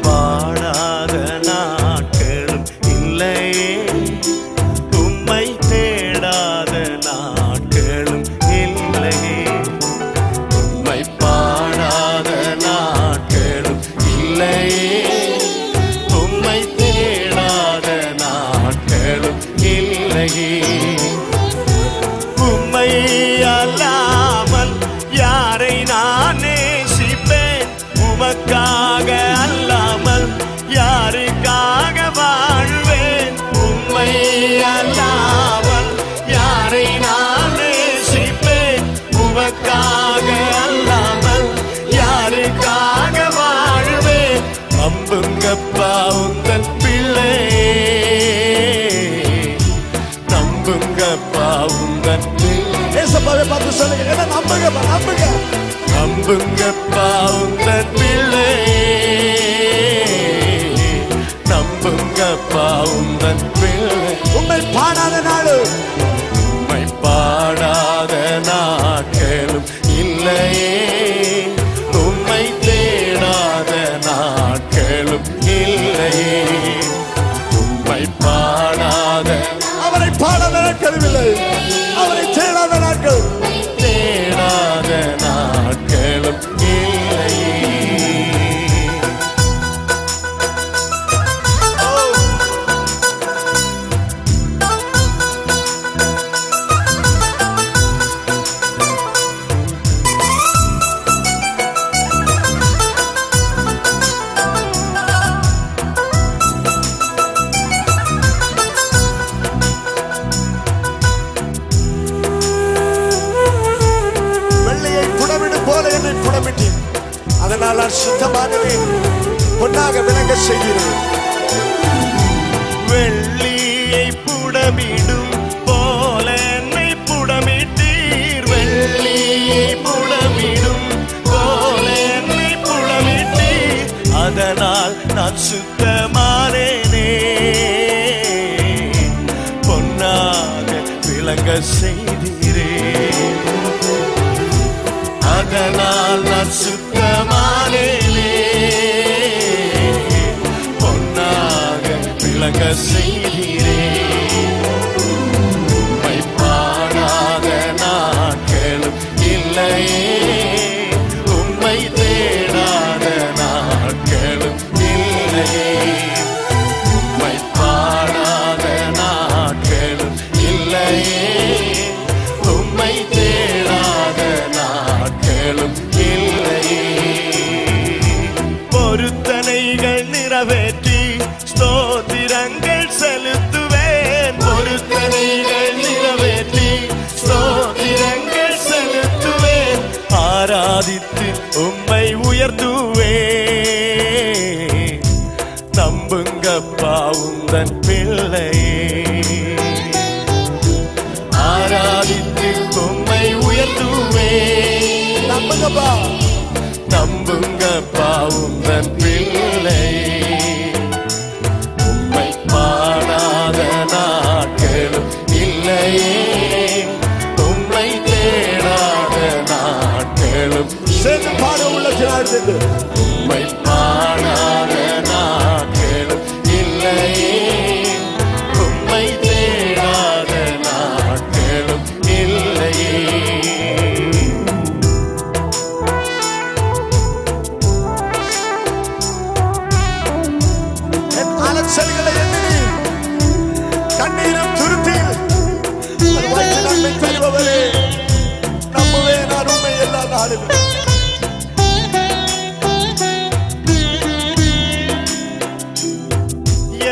பாடாத நாட்களும் இல்லையே, உம்மை தேடாத நாட்களும் இல்லையே. உம்மை பாடாத நாட்களும் இல்லையே, உம்மை தேடாத நாட்களும் இல்லையே. உம்மை அல்லாமல் யாரை நான் நேசிப்பேன்? உமக்காக அல்லாமல் யாருக்காக வாழ்வேன்? உம்மை அல்லாமல் யாரை நான் நேசிப்பேன்? உமக்காக அல்லாமல் யாருக்காக வாழ்வேன்? நம்புங்கப்பா உந்தன் பிள்ளை, நம்புங்கப்பா உந்தன் ஏசப்பாவை பார்த்து சொல்லுங்க, என்ன நம்புங்கப்பா, நம்புங்க. நம்புங்கப்பா உந்தன் பிள்ளை, நம்புங்கப்பா உந்தன் பிள்ளை. உம்மை பாடாத நாடு, உம்மை பாடாத நாட்களும் இல்லையே, உம்மை தேடாத நாட்களும் இல்லையே. உம்மை பாடாத, அவரை பாடாத நாட்களும் இல்லை, அவரை தேடாத நாட்கள், தேடாத நாட்களும் இல்லையே. வெள்ளையை புடமிடு போல என்னை புடமிட்டேன், அதனால் நான் சுத்தமானவேன், பொன்னாக விளங்க செய்கிறேன். வெள்ளியை புடமிடும் போல என்னை புடமிட்டீர், வெள்ளியை புடமிடும் போல என்னை புடமிட்டீர், அதனால் நான் சுத்தமானேனே, பொன்னாக விளங்க செய்தீரே. அதனால் நான் சுத்தமானேனே, பொன்னாக விளங்க செய்தீரே. உம்மை பாடாத நாட்களும் இல்லையே, உம்மை தேடாத நாட்களும் இல்லையே. உம்மை பாடாத நாட்களும் இல்லையே, உம்மை தேடாத நாட்களும் இல்லையே. பொருத்தனைகள் நிறைவேற்றி ஸ்தோத்திரங்கள் செலுத்துவேன், பொருத்தனைகள் நிறைவேற்றி ஸ்தோத்திரங்கள் செலுத்துவேன், ஆராதித்து உம்மை உயர்த்துவேன். நம்புங்கப்பா உந்தன் பிள்ளையே, ஆராதித்து உம்மை உயர்த்துவேன். நம்புங்கப்பா, நம்புங்கப்பா உந்தன் பிள்ளை, உம்மை பாடாத நாட்களும் இல்லையே, உம்மை தேடாத நாட்களும். சேர்ந்து பாட உள்ளத்தினால் சென்று உம்மை பாடாத நாட்களும் இல்லையே, உம்மை தேடாத நாட்களும் இல்லையே. அலச்சல்களை எண்ணி கண்ணீரும் துருத்தியில் நன்மை தருபவரே, நம்புவேன் நான் உண்மை எல்லா நாளிலும்.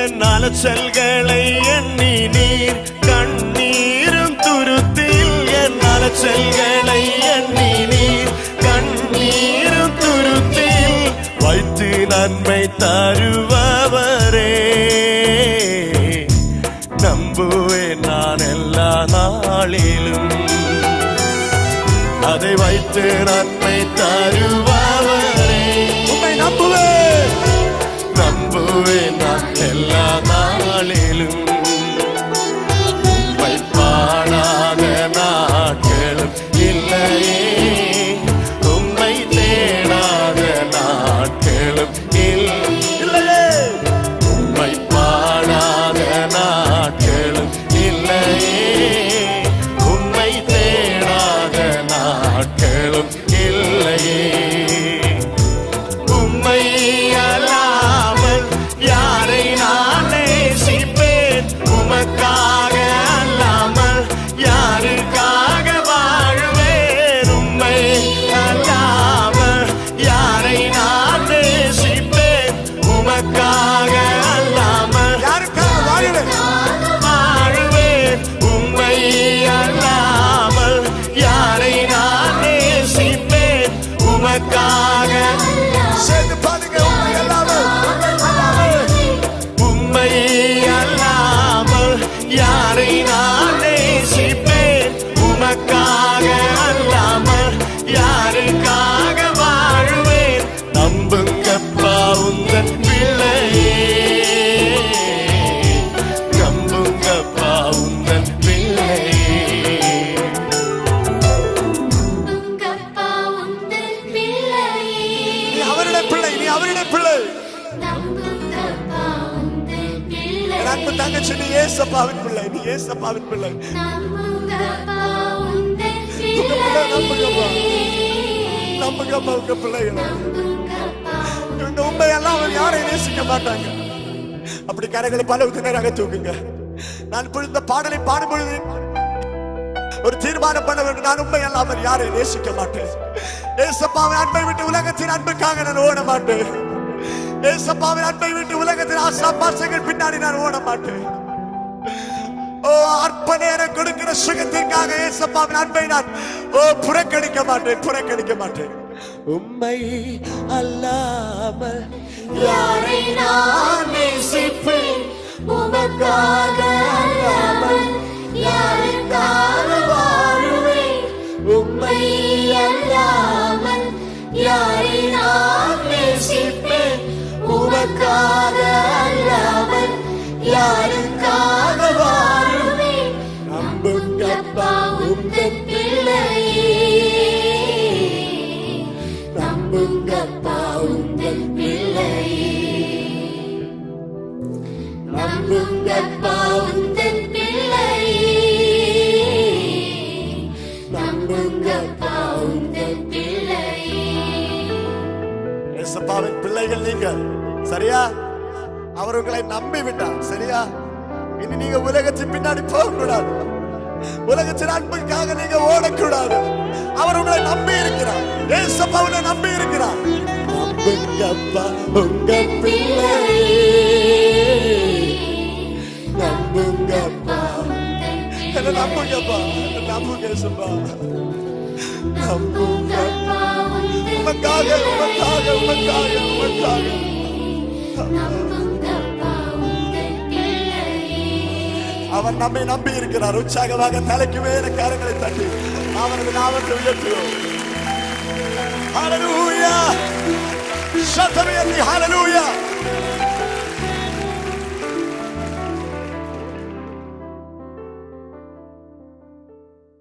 என் அலச்சல்களை எண்ணி நீர் கண்ணீரும் துருத்தில், என் அலச்சல்களை எண்ணி நீர் கண்ணீரும் துருத்தில் வைத்து நன்மை தருபவரே, நம்புவேன் நான் எல்லா நாளிலும். அதை வைத்து நன்மை தருபவரே, உம்மை நம்புவேன், நம்புவேன் நான் எல்லா நாளிலும். உம்மை பாடாத நாட்களும் இல்லையே, உம்மை தேடாத நாட்களும் இல்லை. என் அன்பு தங்கச்சி, நீ ஏசப்பாவின் பிள்ளை, நீ ஏசப்பாவின் பிள்ளை. நம்புங்கப்பா உங்க பிள்ளைகளை. இந்த உண்மையெல்லாம் அவர் யாரையும் நேசிக்க மாட்டாங்க. அப்படி கரைகளை பல நேராக தூக்குங்க. நான் இந்த பாடலை பாடும் பொழுது ஒரு தீர்மானம் பண்ண வேண்டும். நான் உண்மையெல்லாம் அவர் யாரையும் நேசிக்க மாட்டேன். ஏசப்பாவின் அன்பை விட்டு உலகத்தின் அன்புக்காக நான் ஓட மாட்டேன். ஏசப்பாவின் அன்பை விட்டு உலகத்தின் ஆசாபாசங்கள் பின்னாடி நான் ஓட மாட்டேன். ஓ, அற்ப நேரம் கொடுக்கிற சுகத்திற்காக ஏசப்பாவின் அன்பை நான் புறக்கணிக்க மாட்டேன், புறக்கணிக்க மாட்டேன். உம்மை அல்லாமல் யாரை நான் நேசிப்பேன்? உமக்காக அல்லாமல் யாருக்காக வாழுவேன்? உம்மை அல்லாமல் யாரை நான் நேசிப்பேன்? உமக்காக அல்லாமல் யாருக்காக வாழுவேன்? நம்புங்கப்பா உந்தன் பிள்ளையே, நம்புங்கப்பா உந்தன் பிள்ளையே, நம்புங்கப்பா உந்தன் பிள்ளையே, நம்புங்கப்பா உந்தன் பிள்ளையே. ஏசப்பாவின் பிள்ளைகள் நீங்கள், சரியா? அவர் உங்களை நம்பி விட்டார், சரியா? இனி நீங்க உலகத்தின் பின்னாடி போக கூடாது. உலகத்தின் அன்புக்காக நீங்க ஓடக்கூடாது. அவர் உங்களை நம்பி இருக்கிறார். ஏசப்பா உங்களை நம்பி இருக்கிறார். நம்புங்கப்பா உங்க பிள்ளையே, நம்புங்கப்பா, என்ன நம்புங்கப்பா, நம்புங்க ஏசப்பா, நம்புங்கப்பா. உமக்காக உமக்காக உமக்காக உமக்காக அவர் நம்மை நம்பி இருக்கிறார். உற்சாகமாக தலைக்கு மேல கரங்களை தட்டி அவரது நாமத்தை உயர்த்துவோம். ஹல்லேலூயா, சத்தமே ஹல்லேலூயா.